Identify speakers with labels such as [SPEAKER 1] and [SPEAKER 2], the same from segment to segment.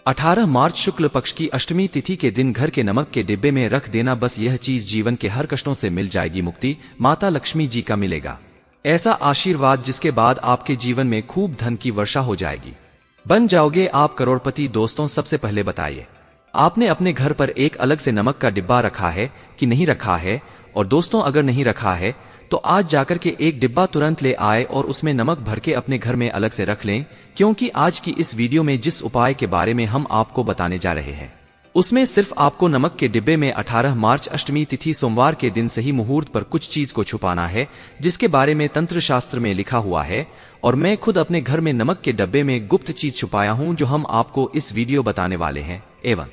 [SPEAKER 1] 18 मार्च शुक्ल पक्ष की अष्टमी तिथि के दिन घर के नमक के डिब्बे में रख देना। बस यह चीज जीवन के हर कष्टों से मिल जाएगी मुक्ति, माता लक्ष्मी जी का मिलेगा ऐसा आशीर्वाद, जिसके बाद आपके जीवन में खूब धन की वर्षा हो जाएगी। बन जाओगे आप करोड़पति। दोस्तों, सबसे पहले बताइए, आपने अपने घर पर एक अलग से नमक का डिब्बा रखा है कि नहीं रखा है? और दोस्तों, अगर नहीं रखा है तो आज जाकर के एक डिब्बा तुरंत ले आए और उसमें नमक भर के अपने घर में अलग से रख लें, क्योंकि आज की इस वीडियो में जिस उपाय के बारे में हम आपको बताने जा रहे हैं उसमें सिर्फ आपको नमक के डिब्बे में 18 मार्च अष्टमी तिथि सोमवार के दिन सही मुहूर्त पर कुछ चीज को छुपाना है, जिसके बारे में तंत्र शास्त्र में लिखा हुआ है। और मैं खुद अपने घर में नमक के डब्बे में गुप्त चीज छुपाया हूं, जो हम आपको इस वीडियो बताने वाले हैं, एवं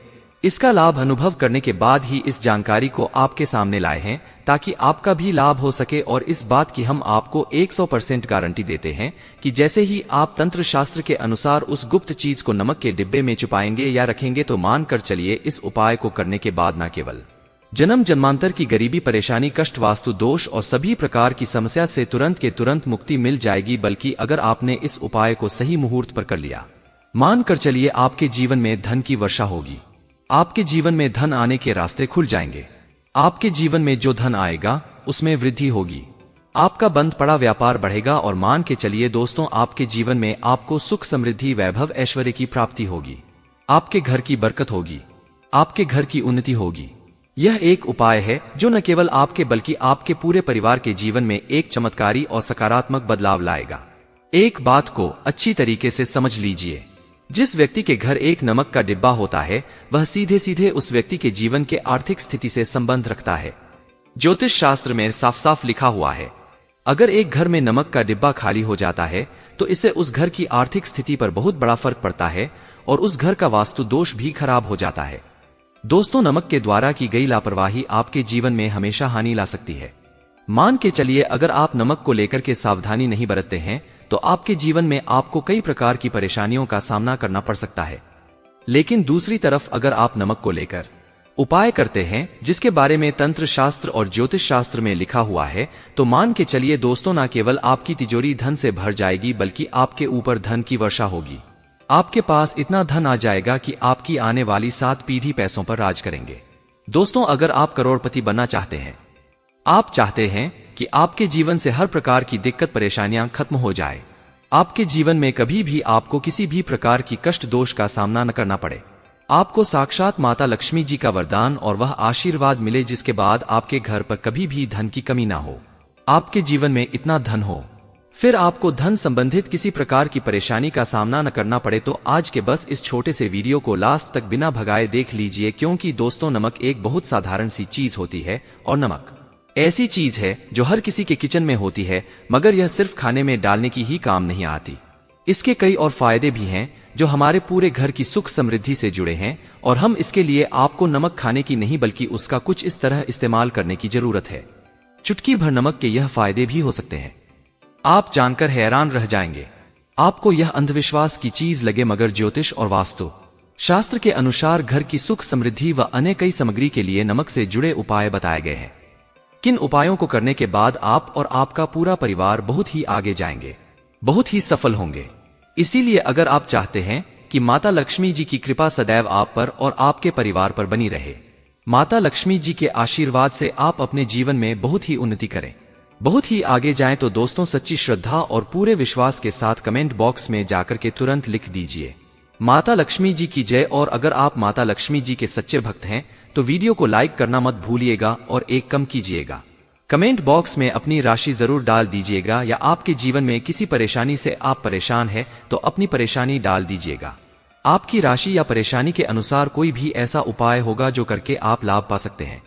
[SPEAKER 1] इसका लाभ अनुभव करने के बाद ही इस जानकारी को आपके सामने लाए हैं, ताकि आपका भी लाभ हो सके। और इस बात की हम आपको 100% गारंटी देते हैं कि जैसे ही आप तंत्र शास्त्र के अनुसार उस गुप्त चीज को नमक के डिब्बे में छुपाएंगे या रखेंगे, तो मान कर चलिए इस उपाय को करने के बाद न केवल जन्म जन्मांतर की गरीबी, परेशानी, कष्ट, वास्तु दोष और सभी प्रकार की समस्या से तुरंत के तुरंत मुक्ति मिल जाएगी, बल्कि अगर आपने इस उपाय को सही मुहूर्त पर कर लिया, मान कर चलिए आपके जीवन में धन की वर्षा होगी। आपके जीवन में धन आने के रास्ते खुल जाएंगे। आपके जीवन में जो धन आएगा उसमें वृद्धि होगी। आपका बंद पड़ा व्यापार बढ़ेगा और मान के चलिए दोस्तों, आपके जीवन में आपको सुख, समृद्धि, वैभव, ऐश्वर्य की प्राप्ति होगी। आपके घर की बरकत होगी, आपके घर की उन्नति होगी। यह एक उपाय है जो न केवल आपके बल्कि आपके पूरे परिवार के जीवन में एक चमत्कारी और सकारात्मक बदलाव लाएगा। एक बात को अच्छी तरीके से समझ लीजिए, जिस व्यक्ति के घर एक नमक का डिब्बा होता है वह सीधे सीधे उस व्यक्ति के जीवन के आर्थिक स्थिति से संबंध रखता है। ज्योतिष शास्त्र में साफ साफ लिखा हुआ है, अगर एक घर में नमक का डिब्बा खाली हो जाता है तो इससे उस घर की आर्थिक स्थिति पर बहुत बड़ा फर्क पड़ता है और उस घर का वास्तु दोष भी खराब हो जाता है। दोस्तों, नमक के द्वारा की गई लापरवाही आपके जीवन में हमेशा हानि ला सकती है। मान के चलिए अगर आप नमक को लेकर के सावधानी नहीं बरतते हैं तो आपके जीवन में आपको कई प्रकार की परेशानियों का सामना करना पड़ सकता है। लेकिन दूसरी तरफ अगर आप नमक को लेकर उपाय करते हैं जिसके बारे में तंत्र शास्त्र और ज्योतिष शास्त्र में लिखा हुआ है, तो मान के चलिए दोस्तों, न केवल आपकी तिजोरी धन से भर जाएगी बल्कि आपके ऊपर धन की वर्षा होगी। आपके पास इतना धन आ जाएगा कि आपकी आने वाली 7 पीढ़ी पैसों पर राज करेंगे। दोस्तों, अगर आप करोड़पति बनना चाहते हैं, आप चाहते हैं कि आपके जीवन से हर प्रकार की दिक्कत, परेशानियां खत्म हो जाए, आपके जीवन में कभी भी आपको किसी भी प्रकार की कष्ट दोष का सामना न करना पड़े, आपको साक्षात माता लक्ष्मी जी का वरदान और वह आशीर्वाद मिले जिसके बाद आपके घर पर कभी भी धन की कमी ना हो, आपके जीवन में इतना धन हो, फिर आपको धन संबंधित किसी प्रकार की परेशानी का सामना न करना पड़े, तो आज के बस इस छोटे से वीडियो को लास्ट तक बिना भगाए देख लीजिए। क्योंकि दोस्तों, नमक एक बहुत साधारण सी चीज होती है और नमक ऐसी चीज है जो हर किसी के किचन में होती है, मगर यह सिर्फ खाने में डालने की ही काम नहीं आती। इसके कई और फायदे भी हैं जो हमारे पूरे घर की सुख समृद्धि से जुड़े हैं, और हम इसके लिए आपको नमक खाने की नहीं बल्कि उसका कुछ इस तरह इस्तेमाल करने की जरूरत है। चुटकी भर नमक के यह फायदे भी हो सकते हैं, आप जानकर हैरान रह जाएंगे। आपको यह अंधविश्वास की चीज लगे, मगर ज्योतिष और वास्तु शास्त्र के अनुसार घर की सुख समृद्धि व अन्य कई सामग्री के लिए नमक से जुड़े उपाय बताए गए हैं। किन उपायों को करने के बाद आप और आपका पूरा परिवार बहुत ही आगे जाएंगे, बहुत ही सफल होंगे। इसीलिए अगर आप चाहते हैं कि माता लक्ष्मी जी की कृपा सदैव आप पर और आपके परिवार पर बनी रहे, माता लक्ष्मी जी के आशीर्वाद से आप अपने जीवन में बहुत ही उन्नति करें, बहुत ही आगे जाएं, तो दोस्तों, सच्ची श्रद्धा और पूरे विश्वास के साथ कमेंट बॉक्स में जाकर के तुरंत लिख दीजिए, माता लक्ष्मी जी की जय। और अगर आप माता लक्ष्मी जी के सच्चे भक्त हैं तो वीडियो को लाइक करना मत भूलिएगा और एक कम कीजिएगा, कमेंट बॉक्स में अपनी राशि जरूर डाल दीजिएगा, या आपके जीवन में किसी परेशानी से आप परेशान हैं तो अपनी परेशानी डाल दीजिएगा। आपकी राशि या परेशानी के अनुसार कोई भी ऐसा उपाय होगा जो करके आप लाभ पा सकते हैं,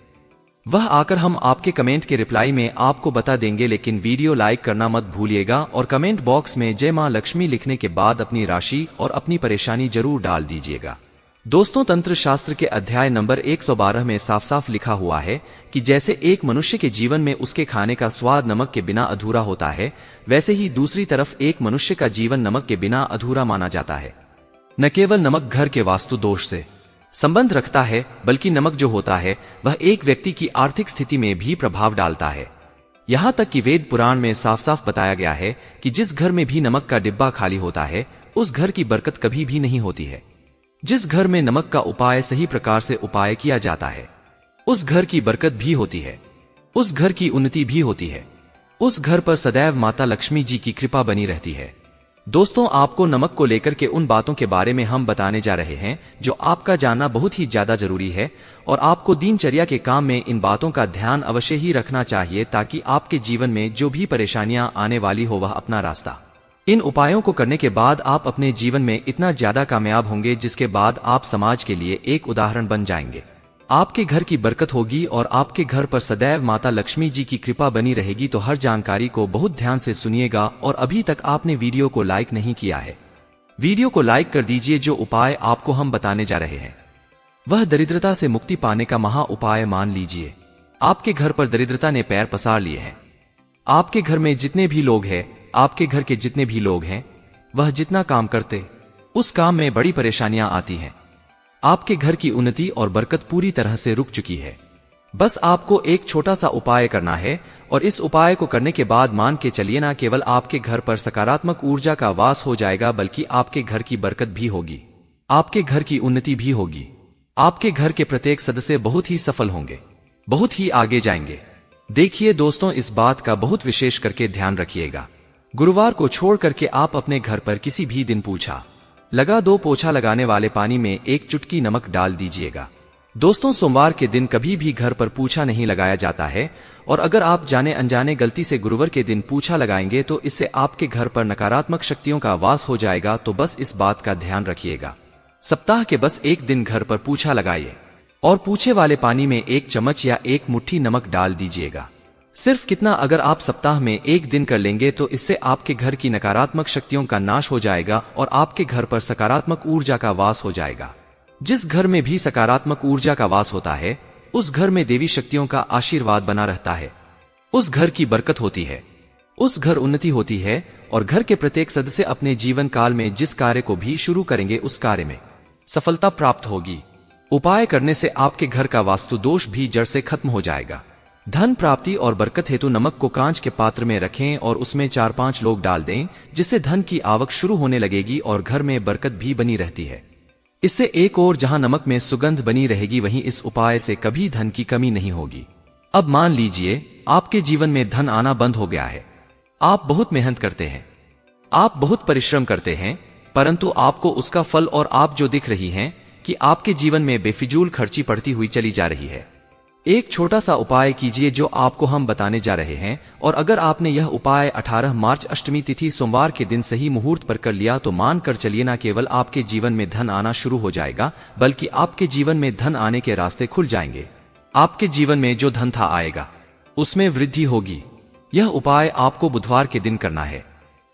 [SPEAKER 1] वह आकर हम आपके कमेंट के रिप्लाई में आपको बता देंगे। लेकिन वीडियो लाइक करना मत भूलिएगा और कमेंट बॉक्स में जय मां लक्ष्मी लिखने के बाद अपनी राशि और अपनी परेशानी जरूर डाल दीजिएगा। दोस्तों, तंत्र शास्त्र के अध्याय नंबर 112 में साफ साफ लिखा हुआ है कि जैसे एक मनुष्य के जीवन में उसके खाने का स्वाद नमक के बिना अधूरा होता है, वैसे ही दूसरी तरफ एक मनुष्य का जीवन नमक के बिना अधूरा माना जाता है। न केवल नमक घर के वास्तु दोष से संबंध रखता है, बल्कि नमक जो होता है वह एक व्यक्ति की आर्थिक स्थिति में भी प्रभाव डालता है। यहाँ तक कि वेद पुराण में साफ साफ बताया गया है कि जिस घर में भी नमक का डिब्बा खाली होता है उस घर की बरकत कभी भी नहीं होती है। जिस घर में नमक का उपाय सही प्रकार से उपाय किया जाता है, उस घर की बरकत भी होती है, उस घर की उन्नति भी होती है, उस घर पर सदैव माता लक्ष्मी जी की कृपा बनी रहती है। दोस्तों, आपको नमक को लेकर के उन बातों के बारे में हम बताने जा रहे हैं जो आपका जानना बहुत ही ज्यादा जरूरी है, और आपको दिनचर्या के काम में इन बातों का ध्यान अवश्य ही रखना चाहिए, ताकि आपके जीवन में जो भी परेशानियां आने वाली हो वह अपना रास्ता। इन उपायों को करने के बाद आप अपने जीवन में इतना ज्यादा कामयाब होंगे, जिसके बाद आप समाज के लिए एक उदाहरण बन जाएंगे। आपके घर की बरकत होगी और आपके घर पर सदैव माता लक्ष्मी जी की कृपा बनी रहेगी। तो हर जानकारी को बहुत ध्यान से सुनिएगा, और अभी तक आपने वीडियो को लाइक नहीं किया है, वीडियो को लाइक कर दीजिए। जो उपाय आपको हम बताने जा रहे हैं वह दरिद्रता से मुक्ति पाने का महा उपाय मान लीजिए। आपके घर पर दरिद्रता ने पैर पसार लिए हैं। आपके घर में जितने भी लोग हैं, आपके घर के जितने भी लोग हैं, वह जितना काम करते उस काम में बड़ी परेशानियां आती हैं। आपके घर की उन्नति और बरकत पूरी तरह से रुक चुकी है। बस आपको एक छोटा सा उपाय करना है, और इस उपाय को करने के बाद मान के चलिए, ना केवल आपके घर पर सकारात्मक ऊर्जा का वास हो जाएगा, बल्कि आपके घर की बरकत भी होगी, आपके घर की उन्नति भी होगी। आपके घर के प्रत्येक सदस्य बहुत ही सफल होंगे, बहुत ही आगे जाएंगे। देखिए दोस्तों, इस बात का बहुत विशेष करके ध्यान रखिएगा। गुरुवार को छोड़ करके आप अपने घर पर किसी भी दिन पोछा लगा 2 पोछा लगाने वाले पानी में 1 चुटकी नमक डाल दीजिएगा। दोस्तों, सोमवार के दिन कभी भी घर पर पूछा नहीं लगाया जाता है, और अगर आप जाने अनजाने गलती से गुरुवार के दिन पूछा लगाएंगे तो इससे आपके घर पर नकारात्मक शक्तियों का वास हो जाएगा। तो बस इस बात का ध्यान रखिएगा। सप्ताह के बस 1 दिन घर पर पूछा लगाइए, और पूछे वाले पानी में 1 चम्मच या 1 मुट्ठी नमक डाल दीजिएगा। सिर्फ कितना, अगर आप सप्ताह में 1 दिन कर लेंगे तो इससे आपके घर की नकारात्मक शक्तियों का नाश हो जाएगा, और आपके घर पर सकारात्मक ऊर्जा का वास हो जाएगा। जिस घर में भी सकारात्मक ऊर्जा का वास होता है, उस घर में देवी शक्तियों का आशीर्वाद बना रहता है, उस घर की बरकत होती है, उस घर उन्नति होती है, और घर के प्रत्येक सदस्य अपने जीवन काल में जिस कार्य को भी शुरू करेंगे उस कार्य में सफलता प्राप्त होगी। उपाय करने से आपके घर का वास्तु दोष भी जड़ से खत्म हो जाएगा। धन प्राप्ति और बरकत हेतु नमक को कांच के पात्र में रखें और उसमें 4-5 लोग डाल दें, जिससे धन की आवक शुरू होने लगेगी और घर में बरकत भी बनी रहती है। इससे एक और जहां नमक में सुगंध बनी रहेगी, वहीं इस उपाय से कभी धन की कमी नहीं होगी। अब मान लीजिए आपके जीवन में धन आना बंद हो गया है। आप बहुत मेहनत करते हैं, आप बहुत परिश्रम करते हैं, परंतु आपको उसका फल और आप जो दिख रही हैं कि आपके जीवन में बेफिजूल खर्ची पड़ती हुई चली जा रही है। एक छोटा सा उपाय कीजिए जो आपको हम बताने जा रहे हैं, और अगर आपने यह उपाय 18 मार्च अष्टमी तिथि सोमवार के दिन सही मुहूर्त पर कर लिया तो मान कर चलिए, ना केवल आपके जीवन में धन आना शुरू हो जाएगा, बल्कि आपके जीवन में धन आने के रास्ते खुल जाएंगे। आपके जीवन में जो धन था आएगा, उसमें वृद्धि होगी। यह उपाय आपको बुधवार के दिन करना है।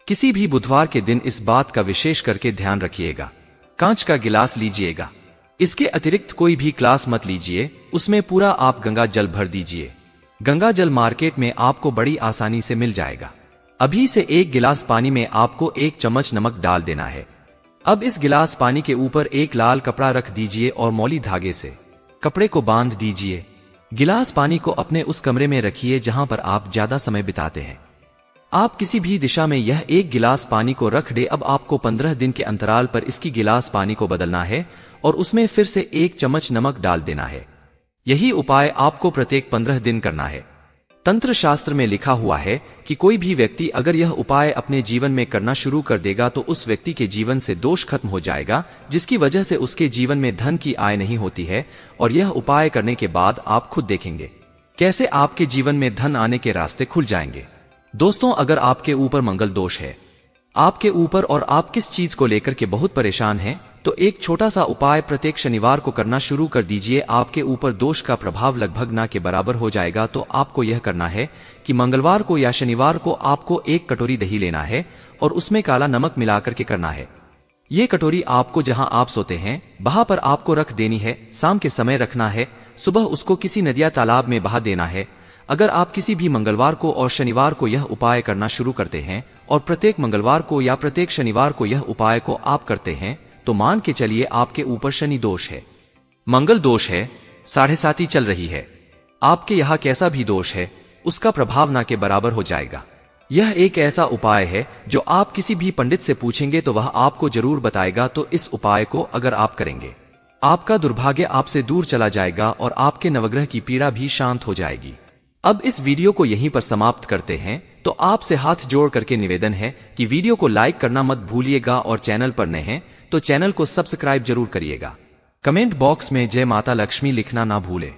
[SPEAKER 1] किसी भी बुधवार के दिन इस बात का विशेष करके ध्यान रखिएगा। कांच का गिलास लीजिएगा, इसके अतिरिक्त कोई भी ग्लास मत लीजिए, उसमें पूरा आप गंगा जल भर दीजिए। गंगा जल मार्केट में आपको बड़ी आसानी से मिल जाएगा। अभी से 1 गिलास पानी में आपको 1 चम्मच नमक डाल देना है। अब इस गिलास पानी के ऊपर एक लाल कपड़ा रख दीजिए और मौली धागे से कपड़े को बांध दीजिए। गिलास पानी को अपने उस कमरे में रखिए जहां पर आप ज्यादा समय बिताते हैं। आप किसी भी दिशा में यह 1 गिलास पानी को रख दे। अब आपको 15 दिन के अंतराल पर इसकी गिलास पानी को बदलना है और उसमें फिर से 1 चम्मच नमक डाल देना है। यही उपाय आपको प्रत्येक 15 दिन करना है। तंत्र शास्त्र में लिखा हुआ है कि कोई भी व्यक्ति अगर यह उपाय अपने जीवन में करना शुरू कर देगा तो उस व्यक्ति के जीवन से दोष खत्म हो जाएगा, जिसकी वजह से उसके जीवन में धन की आय नहीं होती है। और यह उपाय करने के बाद आप खुद देखेंगे कैसे आपके जीवन में धन आने के रास्ते खुल जाएंगे। दोस्तों, अगर आपके ऊपर मंगल दोष है, आपके ऊपर, और आप किस चीज को लेकर के बहुत परेशान हैं, तो एक छोटा सा उपाय प्रत्येक शनिवार को करना शुरू कर दीजिए। आपके ऊपर दोष का प्रभाव लगभग ना के बराबर हो जाएगा। तो आपको यह करना है कि मंगलवार को या शनिवार को आपको 1 कटोरी दही लेना है और उसमें काला नमक मिलाकर के करना है। ये कटोरी आपको जहां आप सोते हैं वहां पर आपको रख देनी है। शाम के समय रखना है, सुबह उसको किसी नदी या तालाब में बहा देना है। अगर आप किसी भी मंगलवार को और शनिवार को यह उपाय करना शुरू करते हैं और प्रत्येक मंगलवार को या प्रत्येक शनिवार को यह उपाय को आप करते हैं, तो मान के चलिए आपके ऊपर शनि दोष है, मंगल दोष है, 7.5 चल रही है, आपके यहाँ कैसा भी दोष है उसका प्रभाव ना के बराबर हो जाएगा। यह एक ऐसा उपाय है जो आप किसी भी पंडित से पूछेंगे तो वह आपको जरूर बताएगा। तो इस उपाय को अगर आप करेंगे, आपका दुर्भाग्य आपसे दूर चला जाएगा और आपके नवग्रह की पीड़ा भी शांत हो जाएगी। अब इस वीडियो को यहीं पर समाप्त करते हैं। तो आपसे हाथ जोड़ करके निवेदन है कि वीडियो को लाइक करना मत भूलिएगा और चैनल पर नए हैं तो चैनल को सब्सक्राइब जरूर करिएगा। कमेंट बॉक्स में जय माता लक्ष्मी लिखना ना भूले।